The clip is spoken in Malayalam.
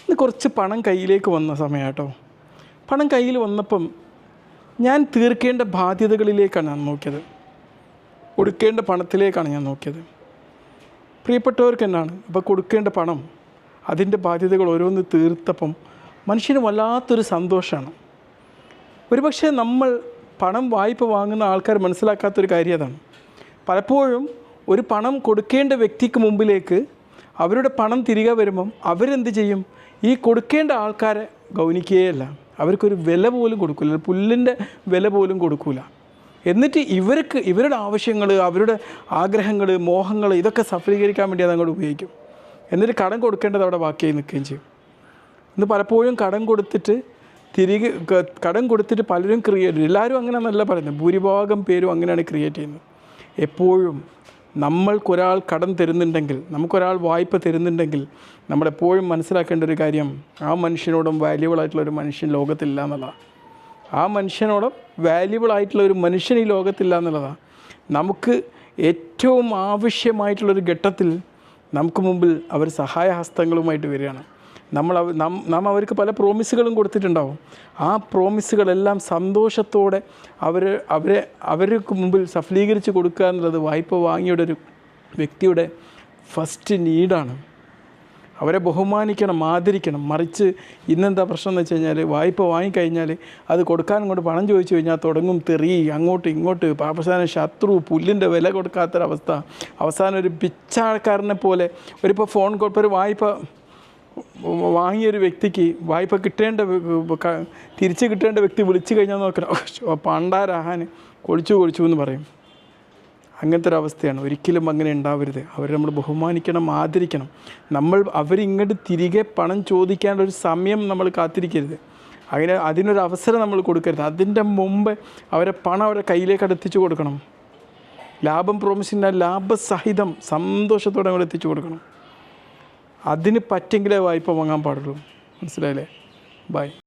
ഇന്ന് കുറച്ച് പണം കയ്യിലേക്ക് വന്ന സമയം കേട്ടോ. പണം കയ്യിൽ വന്നപ്പം ഞാൻ തീർക്കേണ്ട ബാധ്യതകളിലേക്കാണ് ഞാൻ നോക്കിയത്, കൊടുക്കേണ്ട പണത്തിലേക്കാണ് ഞാൻ നോക്കിയത്. പ്രിയപ്പെട്ടവർക്ക് എന്നാണ് അപ്പോൾ കൊടുക്കേണ്ട പണം, അതിൻ്റെ ബാധ്യതകൾ ഓരോന്ന് തീർത്തപ്പം മനുഷ്യന് വല്ലാത്തൊരു സന്തോഷമാണ്. ഒരുപക്ഷെ നമ്മൾ പണം വായ്പ വാങ്ങുന്ന ആൾക്കാർ മനസ്സിലാക്കാത്തൊരു കാര്യം അതാണ്. പലപ്പോഴും ഒരു പണം കൊടുക്കേണ്ട വ്യക്തിക്ക് മുമ്പിലേക്ക് അവരുടെ പണം തിരികെ വരുമ്പം അവരെന്ത് ചെയ്യും? ഈ കൊടുക്കേണ്ട ആൾക്കാരെ ഗൗനിക്കുകയല്ല, അവർക്കൊരു വില പോലും കൊടുക്കില്ല, പുല്ലിൻ്റെ വില പോലും കൊടുക്കില്ല. എന്നിട്ട് ഇവരുടെ ആവശ്യങ്ങൾ, അവരുടെ ആഗ്രഹങ്ങൾ, മോഹങ്ങൾ ഇതൊക്കെ സഫലീകരിക്കാൻ വേണ്ടി അതങ്ങോട്ട് ഉപയോഗിക്കും. എന്നിട്ട് കടം കൊടുക്കേണ്ടത് അവിടെ ബാക്കിയായി നിൽക്കുകയും ചെയ്യും. ഇന്ന് പലപ്പോഴും കടം കൊടുത്തിട്ട് പലരും എല്ലാവരും അങ്ങനെയാണെന്നല്ല പറയുന്നത്, ഭൂരിഭാഗം പേരും അങ്ങനെയാണ് ക്രിയേറ്റ് ചെയ്യുന്നത്. എപ്പോഴും നമ്മൾക്കൊരാൾ കടം തരുന്നുണ്ടെങ്കിൽ, നമുക്കൊരാൾ വായ്പ തരുന്നുണ്ടെങ്കിൽ നമ്മളെപ്പോഴും മനസ്സിലാക്കേണ്ട ഒരു കാര്യം, ആ മനുഷ്യനോടും വാല്യുബിളായിട്ടുള്ളൊരു മനുഷ്യൻ ലോകത്തില്ല എന്നുള്ളതാണ്. ആ മനുഷ്യനോടും വാല്യുബിളായിട്ടുള്ളൊരു മനുഷ്യൻ ഈ ലോകത്തില്ല എന്നുള്ളതാണ്. നമുക്ക് ഏറ്റവും ആവശ്യമായിട്ടുള്ളൊരു ഘട്ടത്തിൽ നമുക്ക് മുമ്പിൽ അവർ സഹായഹസ്തങ്ങളുമായിട്ട് വരികയാണ്. നാം അവർക്ക് പല പ്രോമിസുകളും കൊടുത്തിട്ടുണ്ടാവും. ആ പ്രോമിസുകളെല്ലാം സന്തോഷത്തോടെ അവർക്ക് മുമ്പിൽ സഫലീകരിച്ച് കൊടുക്കുക എന്നുള്ളത് വായ്പ വാങ്ങിയുടെ ഒരു വ്യക്തിയുടെ ഫസ്റ്റ് നീഡാണ്. അവരെ ബഹുമാനിക്കണം, ആദരിക്കണം. മറിച്ച് ഇന്നെന്താ പ്രശ്നം എന്ന് വെച്ച് കഴിഞ്ഞാൽ, വായ്പ വാങ്ങിക്കഴിഞ്ഞാൽ അത് കൊടുക്കാൻ ഇങ്ങോട്ട് പണം ചോദിച്ചു കഴിഞ്ഞാൽ തുടങ്ങും തെറി, അങ്ങോട്ട് ഇങ്ങോട്ട്, അവസാനം ശത്രു, പുല്ലിൻ്റെ വില കൊടുക്കാത്തൊരവസ്ഥ. അവസാനം ഒരു പിച്ചാൾക്കാരനെ പോലെ ഇപ്പോൾ ഒരു വായ്പ വാങ്ങിയൊരു വ്യക്തിക്ക് വായ്പ തിരിച്ച് കിട്ടേണ്ട വ്യക്തി വിളിച്ചു കഴിഞ്ഞാൽ നോക്കണം, പണ്ടാരാഹാൻ കൊളിച്ചു എന്ന് പറയും. അങ്ങനത്തെ ഒരു അവസ്ഥയാണ്. ഒരിക്കലും അങ്ങനെ ഉണ്ടാവരുത്. അവരെ നമ്മൾ ബഹുമാനിക്കണം, ആദരിക്കണം. അവരിങ്ങോട്ട് തിരികെ പണം ചോദിക്കാനുള്ളൊരു സമയം നമ്മൾ കാത്തിരിക്കരുത്. അതിനൊരു അവസരം നമ്മൾ കൊടുക്കരുത്. അതിൻ്റെ മുമ്പ് പണം അവരുടെ കയ്യിലേക്ക് എത്തിച്ചു കൊടുക്കണം. ലാഭം പ്രോമിസിൻ്റെ ലാഭസഹിതം സന്തോഷത്തോടെ നമ്മൾ എത്തിച്ചു കൊടുക്കണം. അതിന് പറ്റെങ്കിലേ വായ്പ വാങ്ങാൻ പാടുള്ളൂ. മനസ്സിലായില്ലേ? ബൈ.